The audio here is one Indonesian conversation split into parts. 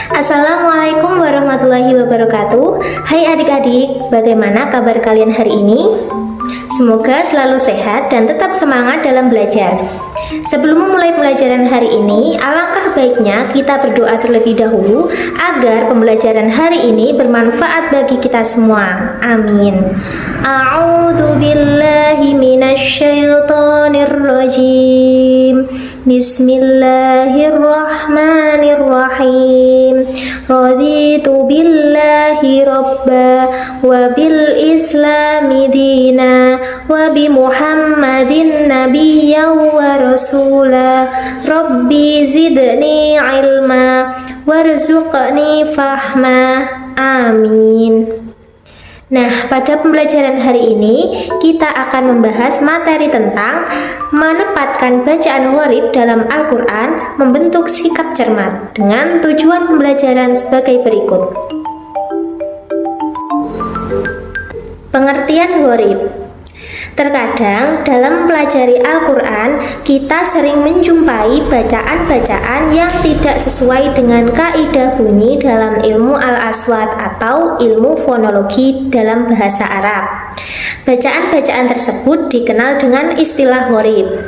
Assalamualaikum warahmatullahi wabarakatuh. Hai adik-adik, bagaimana kabar kalian hari ini? Semoga selalu sehat dan tetap semangat dalam belajar. Sebelum memulai pembelajaran hari ini, alangkah baiknya kita berdoa terlebih dahulu agar pembelajaran hari ini bermanfaat bagi kita semua. Amin. A'udzu billahi minasyaitonir rajim. Bismillahirrahmanirrahim. Raditu billahi rabba wa bil islami dina wa bi Muhammadin nabiyyan wa rasula. Rabbi zidni ilma warzuqni fahma. Amin. Nah, pada pembelajaran hari ini kita akan membahas materi tentang menempatkan bacaan gharib dalam Al-Quran membentuk sikap cermat dengan tujuan pembelajaran sebagai berikut. Pengertian gharib. Terkadang dalam mempelajari Al-Quran, kita sering menjumpai bacaan-bacaan yang tidak sesuai dengan kaidah bunyi dalam ilmu al-aswad atau ilmu fonologi dalam bahasa Arab. Bacaan-bacaan tersebut dikenal dengan istilah gharib.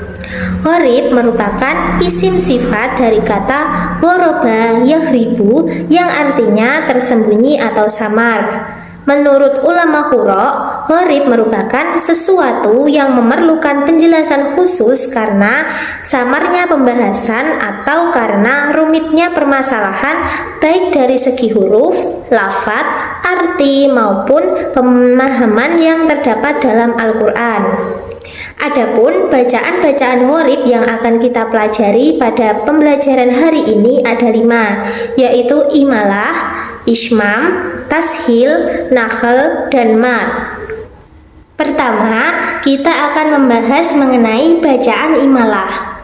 Gharib merupakan isim sifat dari kata ghoroba yaghribu yang artinya tersembunyi atau samar. Menurut ulama qurra, gharib merupakan sesuatu yang memerlukan penjelasan khusus karena samarnya pembahasan atau karena rumitnya permasalahan baik dari segi huruf, lafaz, arti maupun pemahaman yang terdapat dalam Al-Quran. Adapun bacaan-bacaan gharib yang akan kita pelajari pada pembelajaran hari ini ada 5, yaitu imalah, ismam, tashil, nakhl, dan mat. Pertama, kita akan membahas mengenai bacaan imalah.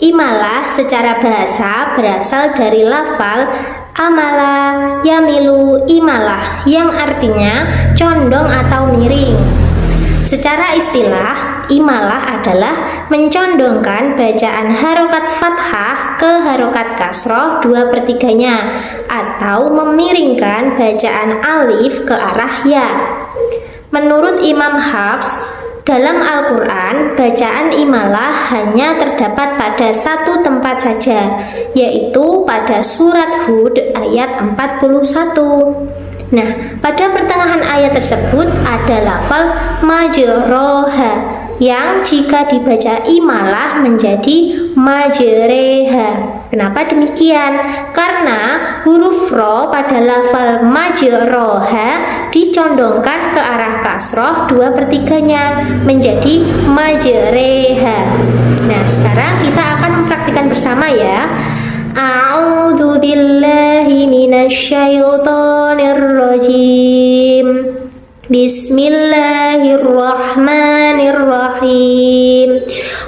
Imalah secara bahasa berasal dari lafal amala, yamilu, imalah yang artinya condong atau miring. Secara istilah, imalah adalah mencondongkan bacaan harokat fathah ke harokat kasroh 2/3-nya atau memiringkan bacaan alif ke arah ya. Menurut Imam Hafs, dalam Al-Quran, bacaan imalah hanya terdapat pada satu tempat saja, yaitu pada surat Hud ayat 41. Nah, pada pertengahan ayat tersebut ada lafal majroha yang jika dibaca imalah menjadi majreha. Kenapa demikian? Karena huruf ro pada lafal majroha dicondongkan ke arah kasroh 2/3-nya menjadi majreha. Nah, sekarang kita akan mempraktikkan bersama ya. A'udzu billahi minasyaitonir rajim. Bismillahirrahmanirrahim.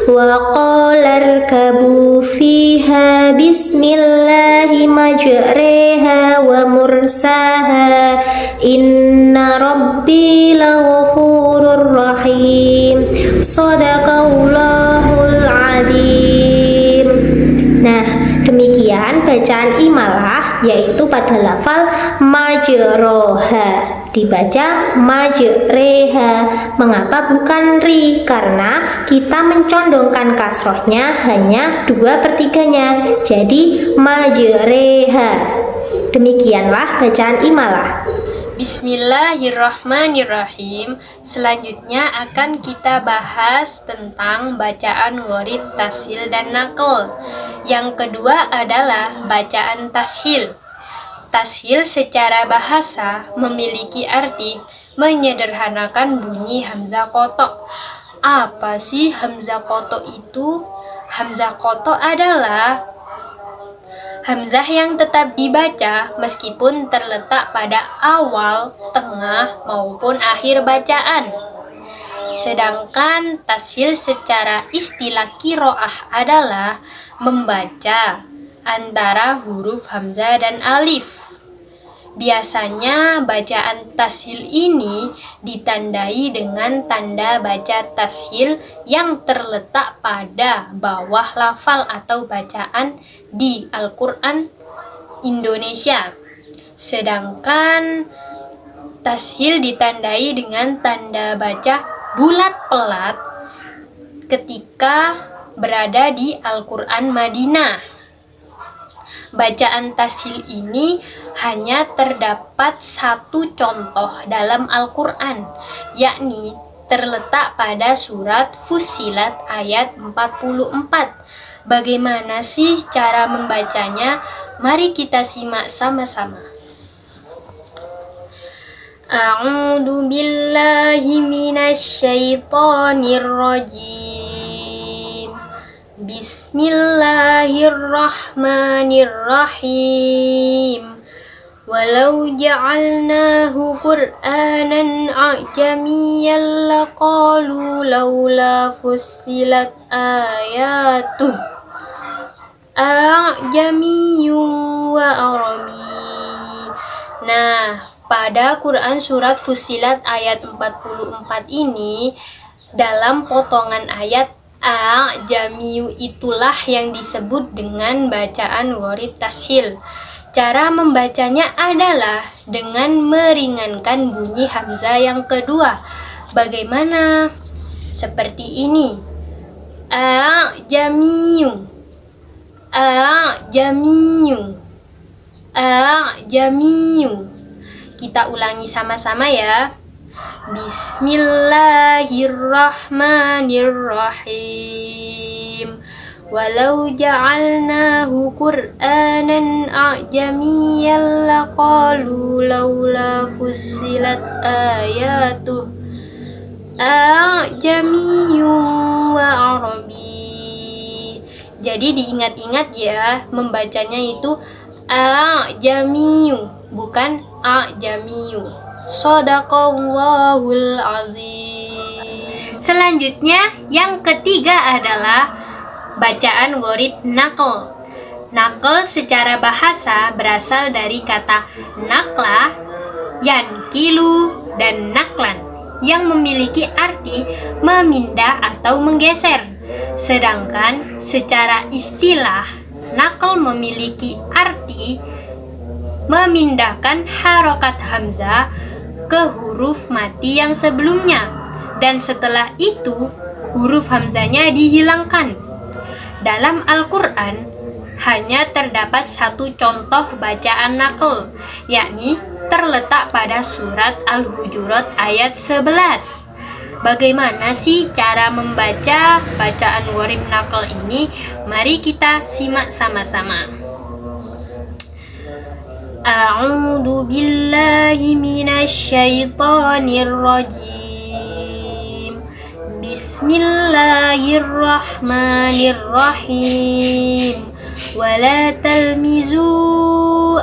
Wa qala irkabu fiha bismillahi majreha wa mursaha. Inna rabbi laghafurur rahim. Shadaqallahul adzim. Nah, demikian bacaan imalah yaitu pada lafal majroha dibaca majreha. Mengapa bukan ri? Karena kita mencondongkan kasrohnya hanya 2/3-nya, jadi majreha. Demikianlah bacaan imalah. Bismillahirrahmanirrahim. Selanjutnya akan kita bahas tentang bacaan gharib, tashil, dan nakhl. Yang kedua adalah bacaan tashil. Tashil secara bahasa memiliki arti menyederhanakan bunyi hamzah kotok. Apa sih hamzah kotok itu? Hamzah kotok adalah hamzah yang tetap dibaca meskipun terletak pada awal, tengah, maupun akhir bacaan. Sedangkan tashil secara istilah qiraah adalah membaca antara huruf hamzah dan alif. Biasanya bacaan tashil ini ditandai dengan tanda baca tashil yang terletak pada bawah lafal atau bacaan di Al-Quran Indonesia. Sedangkan tashil ditandai dengan tanda baca bulat pelat ketika berada di Al-Quran Madinah. Bacaan tashil ini hanya terdapat satu contoh dalam Al-Quran, yakni terletak pada surat Fussilat ayat 44. Bagaimana sih cara membacanya? Mari kita simak sama-sama. A'udzu billahi minasy syaithanir rajim. Bismillahirrahmanirrahim. Walau ja'alnahu Qur'anan a'jamiyyan laqalu laula fussilat ayatuh a'jamiyyun wa arabi. Nah, pada Quran surat Fussilat ayat 44 ini, dalam potongan ayat a'jamiyu itulah yang disebut dengan bacaan gharib tashil. Cara membacanya adalah dengan meringankan bunyi hamzah yang kedua. Bagaimana? Seperti ini. A'jamiyu, a'jamiyu, a'jamiyu. Kita ulangi sama-sama ya. Bismillahirrahmanirrahim. Walau ja'alnahu Qur'anan a'jamiyyan laqalu laula fussilat ayatuh a'jamiyyun wa arabi. Jadi diingat-ingat ya, membacanya itu a'jamiyyu, bukan a'jamiyyu. Shadaqallahul azim. Selanjutnya yang ketiga adalah bacaan gharib naql. Naql secara bahasa berasal dari kata naqla, yankilu, dan naklan yang memiliki arti memindah atau menggeser. Sedangkan secara istilah, naql memiliki arti memindahkan harokat hamzah ke huruf mati yang sebelumnya, dan setelah itu huruf hamzahnya dihilangkan. Dalam Al-Quran hanya terdapat satu contoh bacaan naql, yakni terletak pada surat Al-Hujurat ayat 11. Bagaimana sih cara membaca bacaan gharib naql ini? Mari kita simak sama-sama. A'udzu billahi minasy syaithanir rajim. Bismillahirrahmanirrahim. Wala talmizu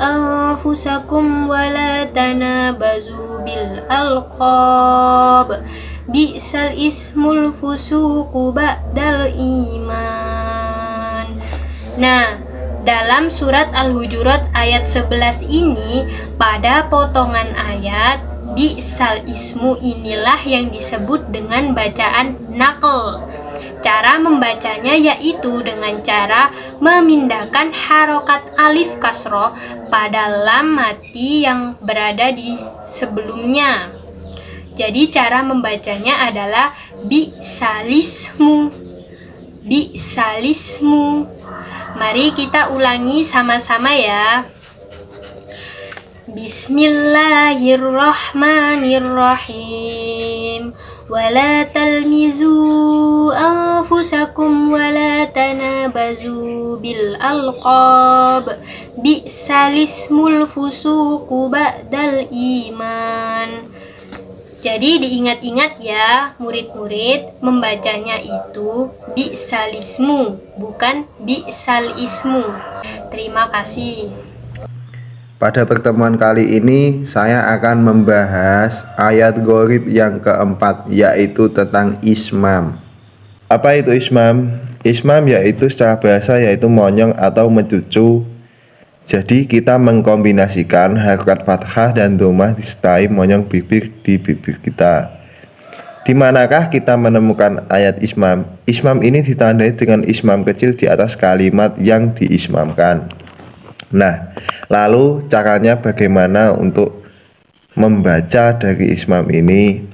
anfusakum wala tanabazu bil alqab. Bi'sal ismul fusuqu ba'dal iman. Nah, dalam surat Al-Hujurat ayat 11 ini, pada potongan ayat bi'sal ismu inilah yang disebut dengan bacaan naql. Cara membacanya yaitu dengan cara memindahkan harokat alif kasroh pada lam mati yang berada di sebelumnya. Jadi cara membacanya adalah bi'salismu, bi'salismu. Mari kita ulangi sama-sama ya. Bismillahirrahmanirrahim. Wala talmizu anfusakum wala tanabazu bil alqab. Bi'salismul fusuqu ba'dal iman. Jadi diingat-ingat ya murid-murid, membacanya itu bi'salismu, bukan bi'sal ismu. Terima kasih. Pada pertemuan kali ini saya akan membahas ayat gharib yang keempat, yaitu tentang ismam. Apa itu ismam? Ismam yaitu secara bahasa yaitu monyong atau mencucu. Jadi kita mengkombinasikan harokat fathah dan dhammah disertai monyong bibir di bibir kita. Di manakah kita menemukan ayat ismam? Ismam ini ditandai dengan ismam kecil di atas kalimat yang diismamkan. Nah, lalu caranya bagaimana untuk membaca dari ismam ini?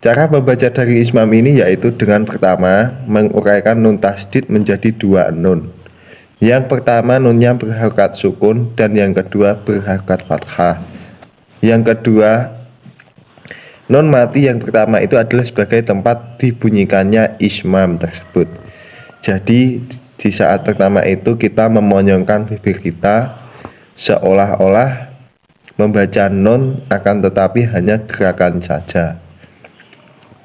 Cara membaca dari ismam ini yaitu dengan pertama menguraikan nun tasdid menjadi dua nun. Yang pertama nunnya berharokat sukun dan yang kedua berharokat fathah. Yang kedua, nun mati yang pertama itu adalah sebagai tempat dibunyikannya ismam tersebut. Jadi di saat pertama itu kita memonyongkan bibir kita seolah-olah membaca nun, akan tetapi hanya gerakan saja.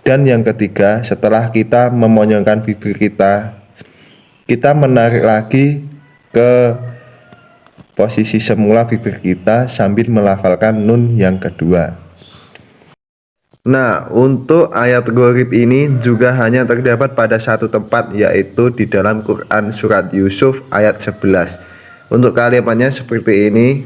Dan yang ketiga, setelah kita memonyongkan bibir kita menarik lagi ke posisi semula bibir kita sambil melafalkan nun yang kedua. Nah, untuk ayat gharib ini juga hanya terdapat pada satu tempat, yaitu di dalam Quran surat Yusuf ayat 11. Untuk kalimatnya seperti ini.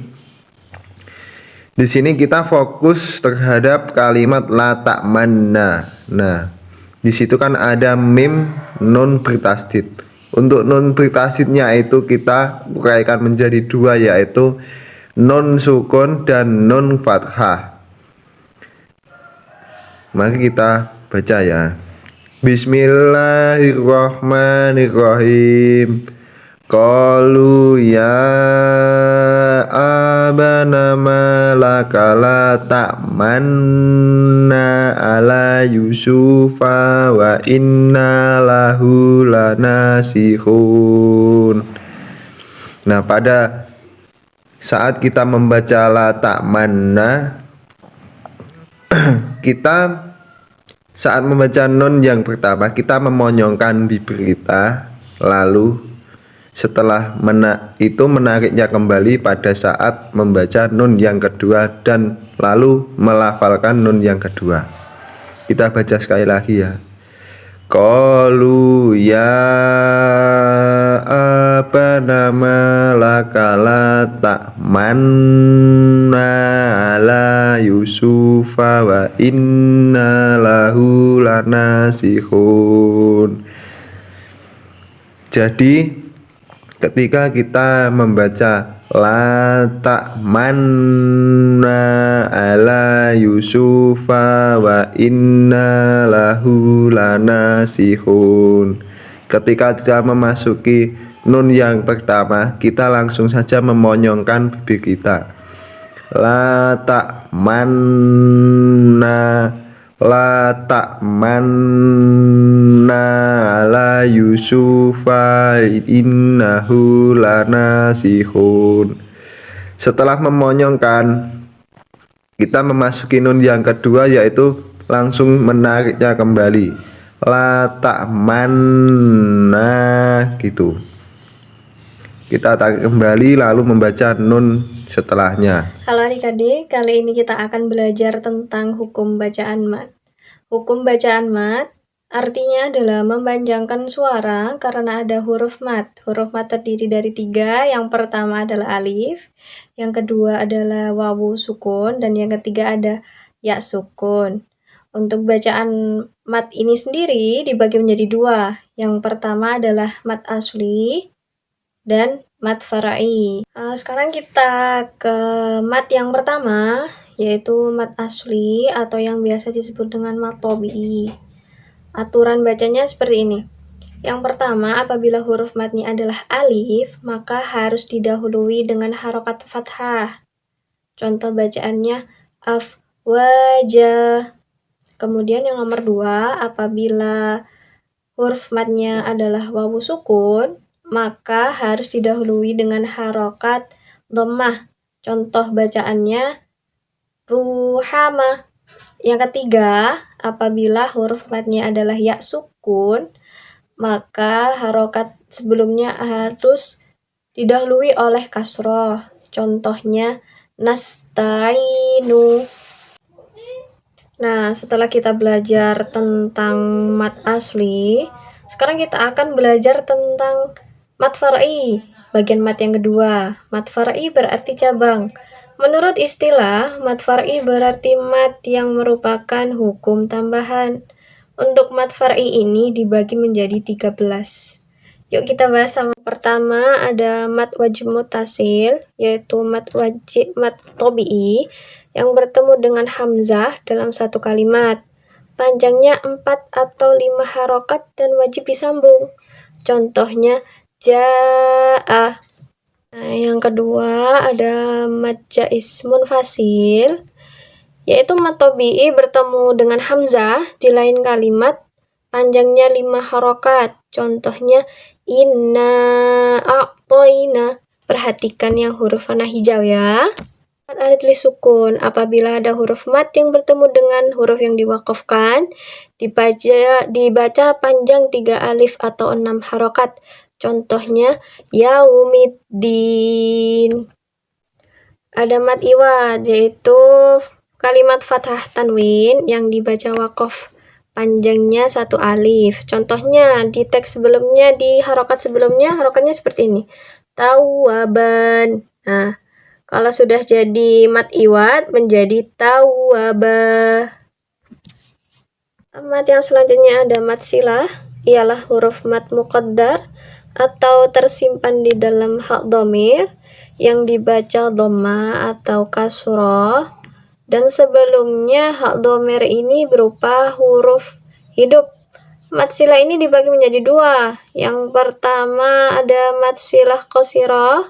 Di sini kita fokus terhadap kalimat la ta'manna. Nah, di situ kan ada mim nun bertasdid. Untuk nun bertasdidnya itu kita uraikan menjadi dua, yaitu nun sukun dan nun fathah. Mari kita baca ya. Bismillahirrahmanirrahim. Qalu ya abana malaka la ta'manna ala yusufa wa inna lahu lanasihun. Nah, pada saat kita membaca la ta'manna, kita saat membaca nun yang pertama kita memonyongkan bibir kita, lalu setelah menariknya kembali pada saat membaca nun yang kedua dan lalu melafalkan nun yang kedua. Kita baca sekali lagi ya. Qalu ya abana malaka la ta'manna ala yusufa wa inna lahu lanasihun. Jadi ketika kita membaca la ta'manna ala yusufa wa inna lahu lanasihun, ketika kita memasuki nun yang pertama, kita langsung saja memonyongkan bibir kita. La ta'manna ala yusufa innahu lanasihun. Setelah memonyongkan, kita memasuki nun yang kedua, yaitu langsung menariknya kembali. La ta'manna gitu. Kita tarik kembali lalu membaca nun setelahnya. Halo adik-adik, kali ini kita akan belajar tentang hukum bacaan mat. Hukum bacaan mat artinya adalah memanjangkan suara karena ada huruf mat. Huruf mat terdiri dari 3, yang pertama adalah alif, yang kedua adalah wawu sukun, dan yang ketiga ada ya sukun. Untuk bacaan mat ini sendiri dibagi menjadi 2. Yang pertama adalah mat asli dan mat fara'i. Sekarang kita ke mat yang pertama, yaitu mat asli atau yang biasa disebut dengan mat tobi'i. Aturan bacanya seperti ini. Yang pertama, apabila huruf matnya adalah alif, maka harus didahului dengan harokat fathah. Contoh bacaannya af wajah. Kemudian yang nomor 2, apabila huruf matnya adalah wawu sukun, maka harus didahului dengan harokat dhammah. Contoh bacaannya ruhama. Yang ketiga, apabila huruf matnya adalah ya sukun, maka harokat sebelumnya harus didahului oleh kasroh. Contohnya nastainu. Nah, setelah kita belajar tentang mat asli, sekarang kita akan belajar tentang mat fara'i, bagian mat yang kedua. Mat fara'i berarti cabang. Menurut istilah, mat fara'i berarti mat yang merupakan hukum tambahan. Untuk mat fara'i ini dibagi menjadi 13. Yuk kita bahas sama. Pertama ada mad wajib mutasil, yaitu mad tabi'i yang bertemu dengan hamzah dalam satu kalimat. Panjangnya 4 atau 5 harokat dan wajib disambung. Contohnya ja'a. Nah, yang kedua ada mad jaiz munfasil, yaitu mad tabi'i bertemu dengan hamzah di lain kalimat, panjangnya 5 harokat. Contohnya inna a'toina. Perhatikan yang huruf fathah hijau ya. Arid li sukun, apabila ada huruf mat yang bertemu dengan huruf yang diwakafkan, dibaca panjang 3 alif atau 6 harokat. Contohnya yaumiddin. Ada mad iwad, yaitu kalimat fathah tanwin yang dibaca wakaf, panjangnya 1 alif. Contohnya di teks sebelumnya, di harokat sebelumnya, harokatnya seperti ini. Tawaban. Nah, kalau sudah jadi mad iwad menjadi tawabah. Mad yang selanjutnya ada mad silah, ialah huruf mad muqaddar atau tersimpan di dalam hak dhamir yang dibaca dhamma atau kasroh, dan sebelumnya hak dhamir ini berupa huruf hidup. Mad silah ini dibagi menjadi 2. Yang pertama ada mad silah qasirah,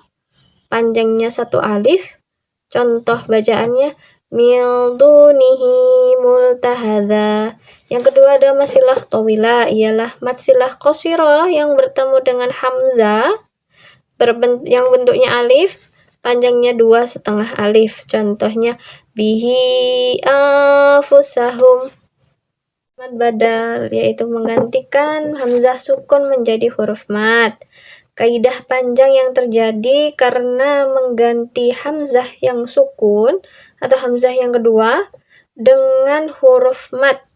panjangnya 1 alif. Contoh bacaannya mildunihi multahadha. Yang kedua ada mad silah tawilah, ialah mad silah qasirah yang bertemu dengan hamzah yang bentuknya alif, panjangnya 2,5 alif. Contohnya bihi anfusahum. Mad badal, yaitu menggantikan hamzah sukun menjadi huruf mad. Kaidah panjang yang terjadi karena mengganti hamzah yang sukun atau hamzah yang kedua dengan huruf mad,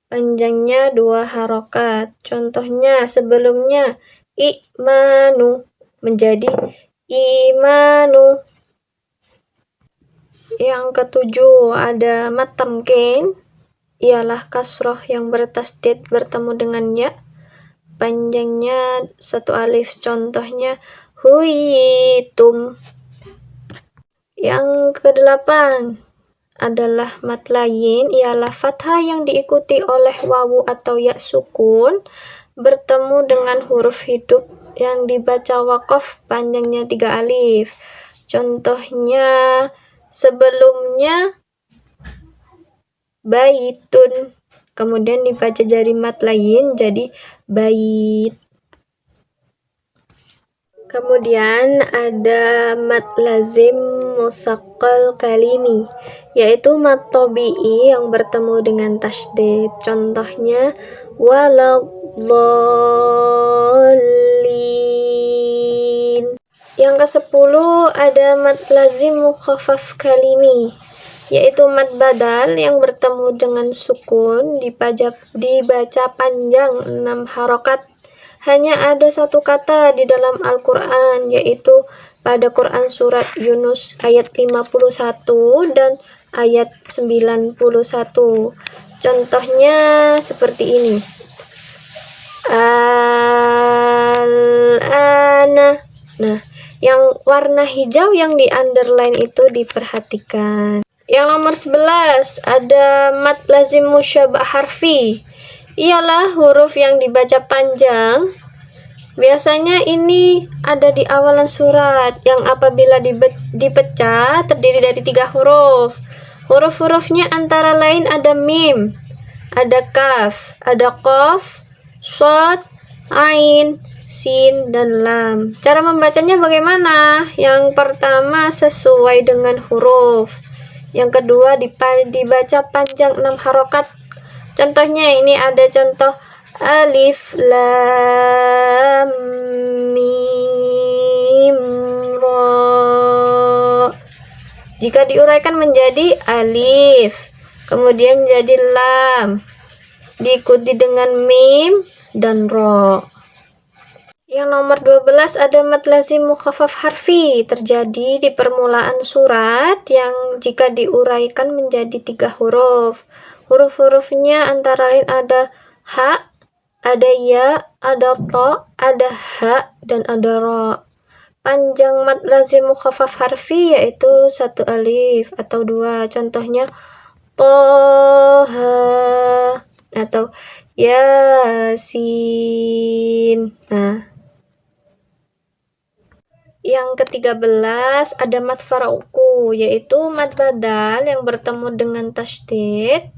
panjangnya 2 harokat. Contohnya sebelumnya i'manu menjadi imanu. Yang ketujuh ada mad tamkin, ialah kasroh yang bertasdid bertemu dengan ya, panjangnya 1 alif. Contohnya huyitum. Yang kedelapan adalah mad layin, ialah fathah yang diikuti oleh wawu atau ya sukun bertemu dengan huruf hidup yang dibaca wakaf, panjangnya 3 alif. Contohnya sebelumnya baitun, kemudian dibaca jadi mad layin jadi bait. Kemudian ada mad lazim musaqqal kalimi, yaitu mad tabi'i yang bertemu dengan tasydid. Contohnya waladdallin. Yang ke-10 ada mad lazim mukhaffaf kalimi, yaitu mad badal yang bertemu dengan sukun, dibaca panjang 6 harokat. Hanya ada 1 kata di dalam Al-Quran, yaitu pada Quran surat Yunus ayat 51 dan ayat 91. Contohnya seperti ini. Al-ana. Nah, yang warna hijau yang di underline itu diperhatikan. Yang nomor 11 ada mad lazim musyabah harfi, ialah huruf yang dibaca panjang. Biasanya ini ada di awalan surat yang apabila dipecah terdiri dari 3 huruf. Huruf-hurufnya antara lain ada mim, ada kaf, ada qaf, shad, ain, sin, dan lam. Cara membacanya bagaimana? Yang pertama sesuai dengan huruf. Yang kedua dibaca panjang 6 harokat. Contohnya ini ada contoh alif lam mim ra. Jika diuraikan menjadi alif, kemudian jadi lam, diikuti dengan mim dan ra. Yang nomor 12 ada mad lazim mukhaffaf harfi, terjadi di permulaan surat yang jika diuraikan menjadi 3 huruf. Huruf-hurufnya antara lain ada ha, Ada ya, ada to, ada ha, dan ada ro. Panjang mad lazim mukhaffaf harfi yaitu 1 alif atau 2. Contohnya toha atau yasin. Nah, yang ke-13 ada mad far'uku, yaitu mad badal yang bertemu dengan tasydid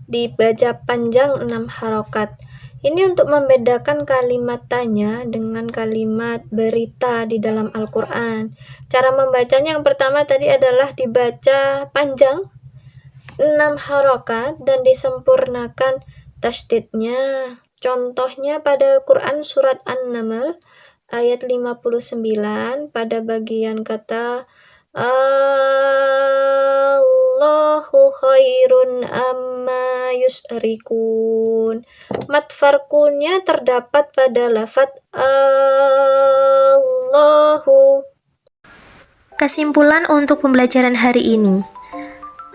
dibaca panjang 6 harokat. Ini untuk membedakan kalimat tanya dengan kalimat berita di dalam Al-Quran. Cara membacanya yang pertama tadi adalah dibaca panjang 6 harokat dan disempurnakan tasydidnya. Contohnya pada Quran surat An-Naml ayat 59 pada bagian kata Allahu khairun amma yusrikun. Mad farkunya terdapat pada lafaz Allahu. Kesimpulan untuk pembelajaran hari ini.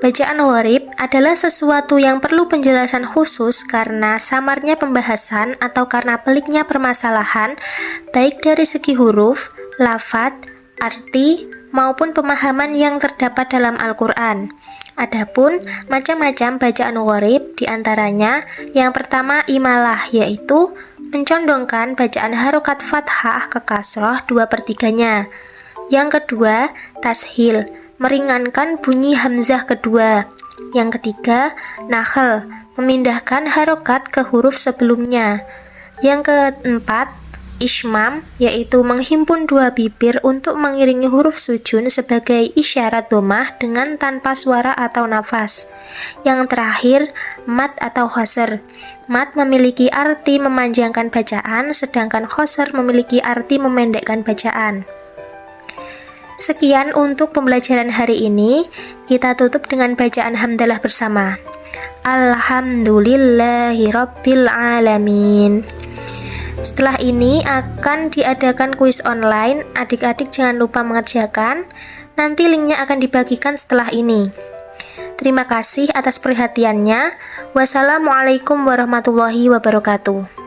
Bacaan gharib adalah sesuatu yang perlu penjelasan khusus karena samarnya pembahasan atau karena peliknya permasalahan, baik dari segi huruf, lafaz, arti, maupun pemahaman yang terdapat dalam Al-Quran. Adapun macam-macam bacaan gharib diantaranya, yang pertama imalah, yaitu mencondongkan bacaan harokat fathah ke kasroh 2/3-nya. Yang kedua, tashil, meringankan bunyi hamzah kedua. Yang ketiga, nakhl, memindahkan harokat ke huruf sebelumnya. Yang keempat, ismam, yaitu menghimpun 2 bibir untuk mengiringi huruf sujun sebagai isyarat domah dengan tanpa suara atau nafas. Yang terakhir, mad atau khosr. Mad memiliki arti memanjangkan bacaan, sedangkan khosr memiliki arti memendekkan bacaan. Sekian untuk pembelajaran hari ini. Kita tutup dengan bacaan hamdalah bersama. Alhamdulillahirabbil alamin. Setelah ini akan diadakan kuis online. Adik-adik jangan lupa mengerjakan. Nanti linknya akan dibagikan setelah ini. Terima kasih atas perhatiannya. Wassalamualaikum warahmatullahi wabarakatuh.